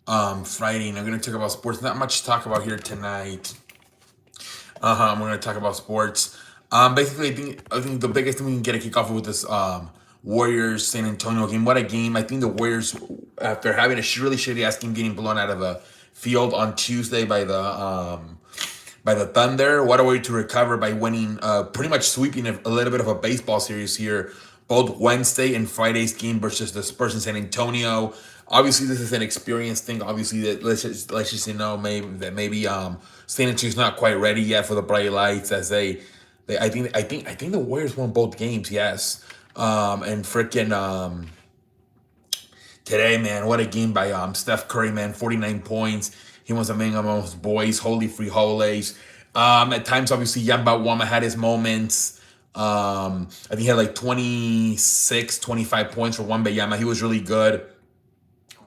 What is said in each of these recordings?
Friday, and I'm gonna talk about sports. Not much to talk about here tonight. We're gonna talk about sports. Basically, I think the biggest thing we can get a kick off with this Warriors San Antonio game. What a game! I think the Warriors, after having a really shitty ass game, getting blown out of the field on Tuesday by the Thunder. What a way to recover by winning, pretty much sweeping a little bit of a baseball series here, both Wednesday and Friday's game versus the Spurs in San Antonio. Obviously, this is an experience thing. Obviously, that let's just maybe San Antonio's not quite ready yet for the bright lights as they I think the Warriors won both games. Yes, and freaking today, man, what a game by Steph Curry, man, 49 points. He was among his boys, holy free holidays. At times, obviously, Yamba Wama had his moments. I think he had like 26, 25 points for Wamba. He was really good.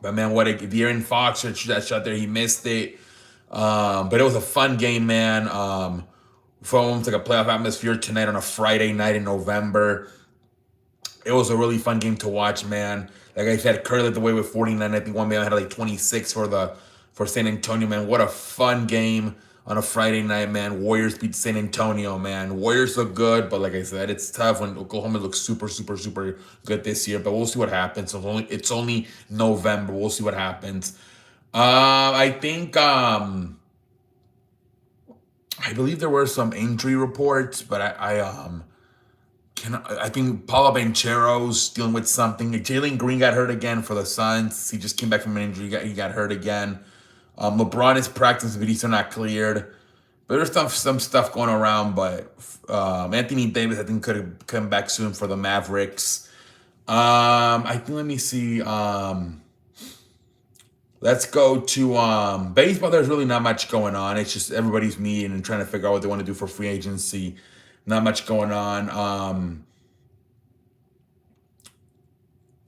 But man, what a De'Aaron Fox that shot there, he missed it. But it was a fun game, man. For almost like a playoff atmosphere tonight on a Friday night in November. It was a really fun game to watch, man. Like I said, Curry led the way with 49. I think one man had like 26 for San Antonio, man. What a fun game on a Friday night, man. Warriors beat San Antonio, man. Warriors look good, but like I said, it's tough when Oklahoma looks super, super, super good this year. But we'll see what happens. It's only November. We'll see what happens. I think I believe there were some injury reports, but I think Paulo Banchero's dealing with something. Jalen Green got hurt again for the Suns. He just came back from an injury. He got hurt again. LeBron is practicing, but he's still not cleared. But there's some stuff going around. But Anthony Davis, I think, could have come back soon for the Mavericks. I think, let me see. Let's go to baseball. There's really not much going on. It's just everybody's meeting and trying to figure out what they want to do for free agency. Not much going on.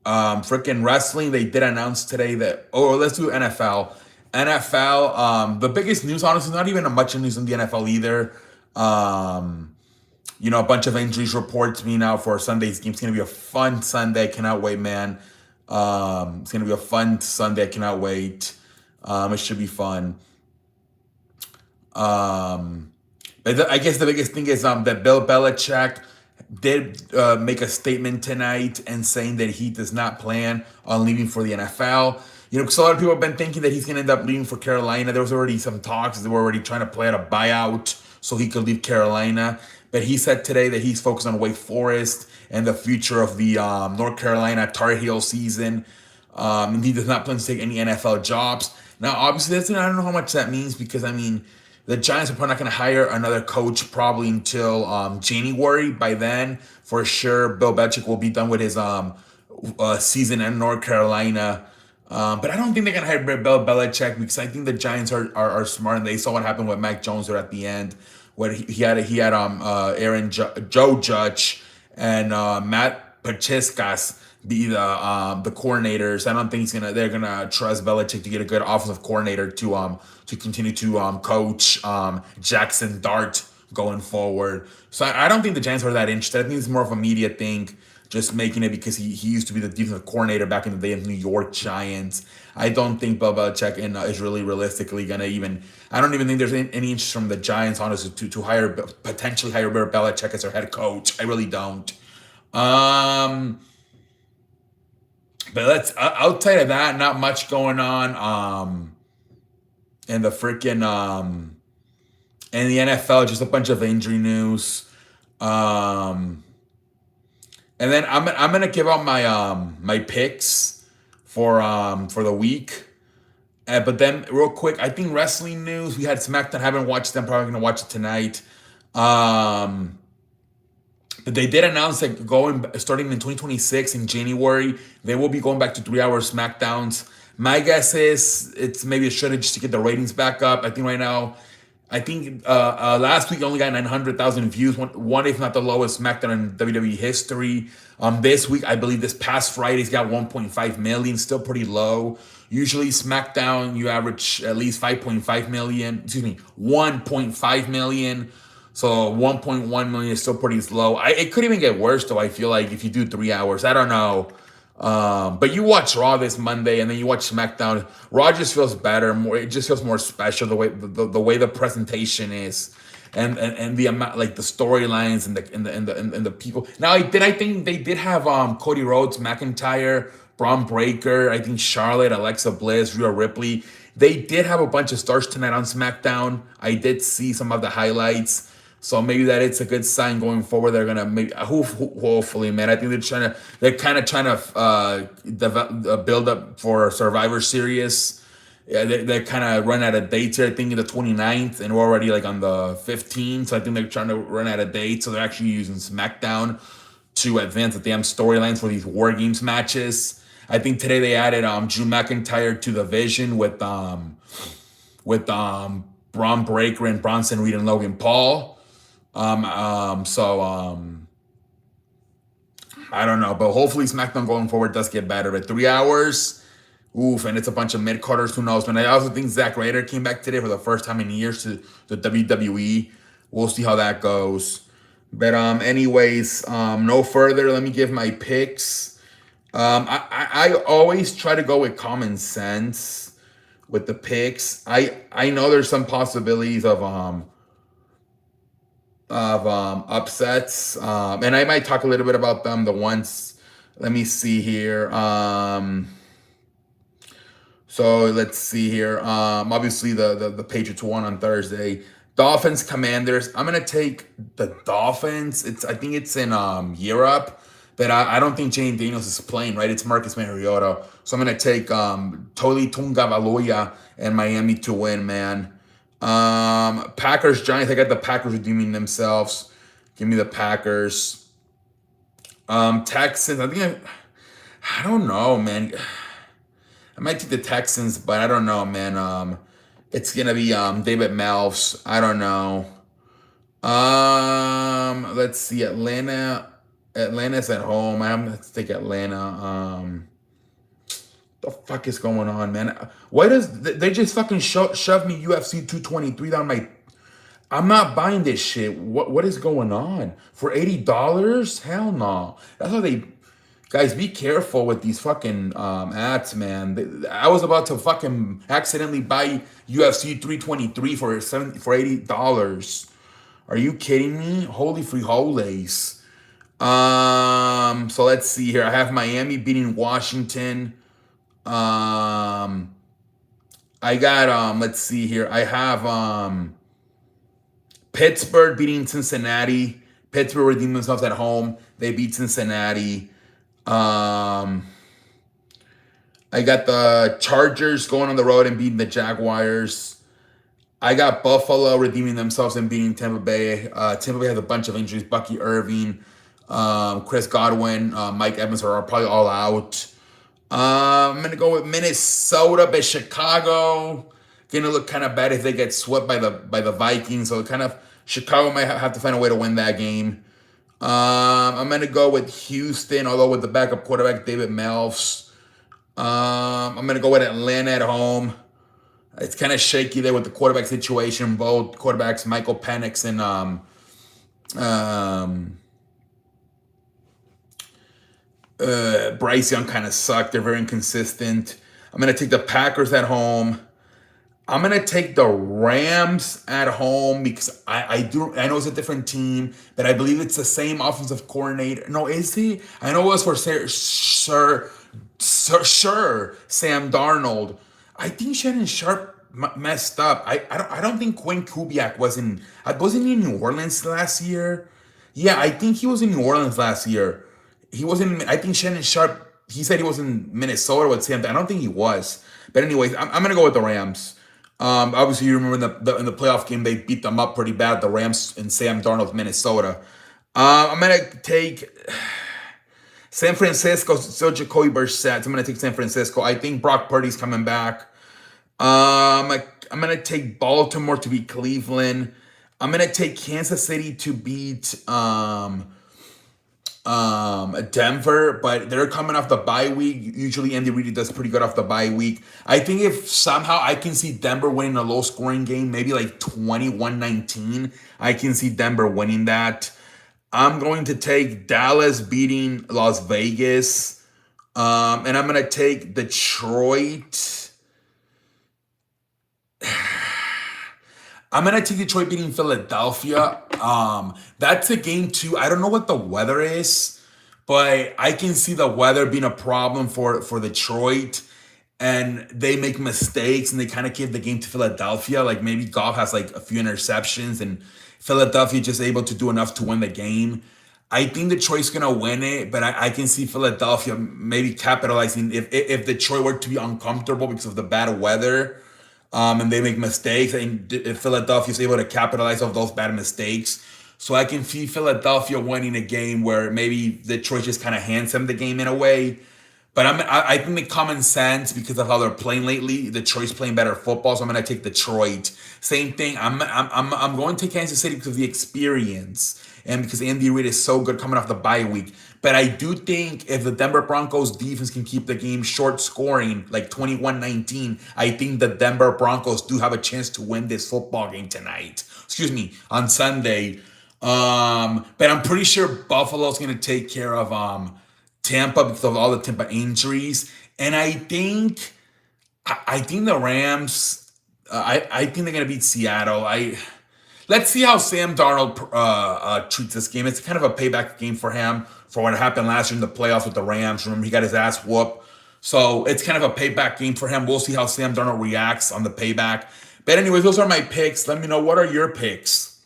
Freaking wrestling, they did announce today that, oh, let's do NFL. NFL, the biggest news, honestly, not even much news in the NFL either. Um, a bunch of injuries reports being out for Sunday's game. It's going to be a fun Sunday. Cannot wait, man. It's going to be a fun Sunday. I cannot wait. It should be fun. Um, I guess the biggest thing is that Bill Belichick did make a statement tonight and saying that he does not plan on leaving for the NFL. Because a lot of people have been thinking that he's going to end up leaving for Carolina. There was already some talks. They were already trying to play out a buyout so he could leave Carolina. But he said today that he's focused on Wake Forest and the future of the North Carolina Tar Heel season. And he does not plan to take any NFL jobs. Now, obviously, I don't know how much that means because, I mean, the Giants are probably not going to hire another coach probably until January. By then, for sure, Bill Belichick will be done with his season in North Carolina. But I don't think they're going to hire Bill Belichick because I think the Giants are smart and they saw what happened with Mac Jones there at the end, where he had Joe Judge and Matt Pacheco be the coordinators. I don't think they're gonna trust Belichick to get a good offensive coordinator to continue to coach Jackson Dart going forward. So I don't think the Giants are that interested. I think it's more of a media thing, just making it because he used to be the defensive coordinator back in the day of New York Giants. I don't think Bill Belichick is really realistically gonna even. I don't even think there's any interest from the Giants, honestly, to potentially hire Bill Belichick as their head coach. I really don't. Um, but outside of that, not much going on. And the freaking in the NFL, just a bunch of injury news. Um, and then I'm gonna give out my picks for the week. But then real quick, I think wrestling news. We had SmackDown. Haven't watched them. Probably gonna watch it tonight. Um, but they did announce that starting in 2026 in January, they will be going back to 3 hour SmackDowns. My guess is it's maybe a strategy just to get the ratings back up. I think right now, I think last week only got 900,000 views, one if not the lowest SmackDown in WWE history. This week, I believe this past Friday's got 1.5 million, still pretty low. Usually SmackDown, you average at least 5.5 million, 1.5 million. So 1.1 million is still pretty low. It could even get worse though. I feel like if you do 3 hours, I don't know. But you watch Raw this Monday, and then you watch SmackDown. Raw just feels better. More, it just feels more special the way the presentation is, and the amount, like the storylines and the people. Now, I think they did have Cody Rhodes, McIntyre, Braun Breaker. I think Charlotte, Alexa Bliss, Rhea Ripley. They did have a bunch of stars tonight on SmackDown. I did see some of the highlights. So maybe that it's a good sign going forward. They're gonna make hopefully, man. I think they're kind of trying to build up for Survivor Series. Yeah, they're kind of run out of dates here. I think the 29th, and we're already like on the 15th. So I think they're trying to run out of dates. So they're actually using SmackDown to advance the damn storylines for these War Games matches. I think today they added Drew McIntyre to the Vision with Braun Breaker and Bronson Reed and Logan Paul. So I don't know, but hopefully SmackDown going forward does get better. But 3 hours, oof, and it's a bunch of mid carders. Who knows? But I also think Zack Ryder came back today for the first time in years to the WWE. We'll see how that goes. But anyways, no further. Let me give my picks. I always try to go with common sense with the picks. I know there's some possibilities of upsets, and I might talk a little bit about them. The ones, let me see here. So let's see here. Obviously the Patriots won on Thursday. Dolphins, Commanders. I'm gonna take the Dolphins. I think it's in Europe, but I don't think Jane Daniels is playing, right? It's Marcus Mariota. So I'm gonna take Toli Tungavaloya and Miami to win, man. Packers, Giants. I got the Packers redeeming themselves. Give me the Packers. Texans. I don't know, man. I might take the Texans, but I don't know, man. It's gonna be David Malves. I don't know. Let's see. Atlanta's at home. I'm gonna take Atlanta. The fuck is going on, man? Why does they just fucking shove me UFC 223 down my? I'm not buying this shit. What is going on for $80? Hell no. That's how they. Guys, be careful with these fucking ads, man. I was about to fucking accidentally buy UFC 323 for $80. Are you kidding me? Holy frijoles. So let's see here. I have Miami beating Washington. I got let's see here. I have Pittsburgh beating Cincinnati. Pittsburgh redeemed themselves at home. They beat Cincinnati. I got the Chargers going on the road and beating the Jaguars. I got Buffalo redeeming themselves and beating Tampa Bay. Tampa Bay has a bunch of injuries. Bucky Irving, Chris Godwin, Mike Evans are probably all out. I'm gonna go with Minnesota, but Chicago gonna look kind of bad if they get swept by the Vikings. So kind of Chicago might have to find a way to win that game. I'm gonna go with Houston, although with the backup quarterback David Malves. I'm gonna go with Atlanta at home. It's kind of shaky there with the quarterback situation. Both quarterbacks, Michael Penix and Bryce Young, kind of suck. They're very inconsistent. I'm gonna take the Packers at home. I'm gonna take the Rams at home because I know it's a different team, but I believe it's the same offensive coordinator. No, is he? I know it was for Sam Darnold. I think Shannon Sharp messed up. I don't think Quinn Kubiak wasn't he in New Orleans last year? Yeah, I think he was in New Orleans last year. He wasn't. I think Shannon Sharp. He said he was in Minnesota with Sam. I don't think he was. But anyways, I'm gonna go with the Rams. Obviously, you remember in the playoff game they beat them up pretty bad. The Rams and Sam Darnold, Minnesota. I'm gonna take San Francisco. So Jacoby Brissett. I'm gonna take San Francisco. I think Brock Purdy's coming back. I'm gonna take Baltimore to beat Cleveland. I'm gonna take Kansas City to beat Denver, but they're coming off the bye week. Usually Andy Reid does pretty good off the bye week. I think if somehow I can see Denver winning a low scoring game, maybe like 21-19, I can see Denver winning that. I'm going to take Dallas beating Las Vegas. And I'm gonna take Detroit. I'm gonna take Detroit beating Philadelphia. That's a game too. I don't know what the weather is, but I can see the weather being a problem for Detroit, and they make mistakes and they kind of give the game to Philadelphia. Like maybe Goff has like a few interceptions and Philadelphia just able to do enough to win the game. I think Detroit's gonna win it, but I can see Philadelphia maybe capitalizing if Detroit were to be uncomfortable because of the bad weather, and they make mistakes, and if Philadelphia is able to capitalize off those bad mistakes. So I can see Philadelphia winning a game where maybe Detroit just kind of hands them the game in a way. But I think the common sense because of how they're playing lately, Detroit's playing better football, so I'm gonna take Detroit. Same thing. I'm going to Kansas City because of the experience and because Andy Reid is so good coming off the bye week. But I do think if the Denver Broncos defense can keep the game short scoring, like 21-19, I think the Denver Broncos do have a chance to win this football game tonight. Excuse me, on Sunday. But I'm pretty sure Buffalo's gonna take care of Tampa because of all the Tampa injuries, and I think the Rams. I think they're gonna beat Seattle. Let's see how Sam Darnold treats this game. It's kind of a payback game for him for what happened last year in the playoffs with the Rams. Remember, he got his ass whooped. So it's kind of a payback game for him. We'll see how Sam Darnold reacts on the payback. But anyways, those are my picks. Let me know, what are your picks.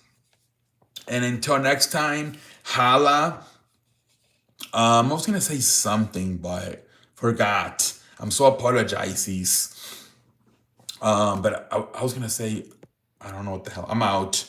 And until next time, holla. I was gonna say something, but forgot. I'm so apologizes. But I was gonna say, I don't know what the hell. I'm out.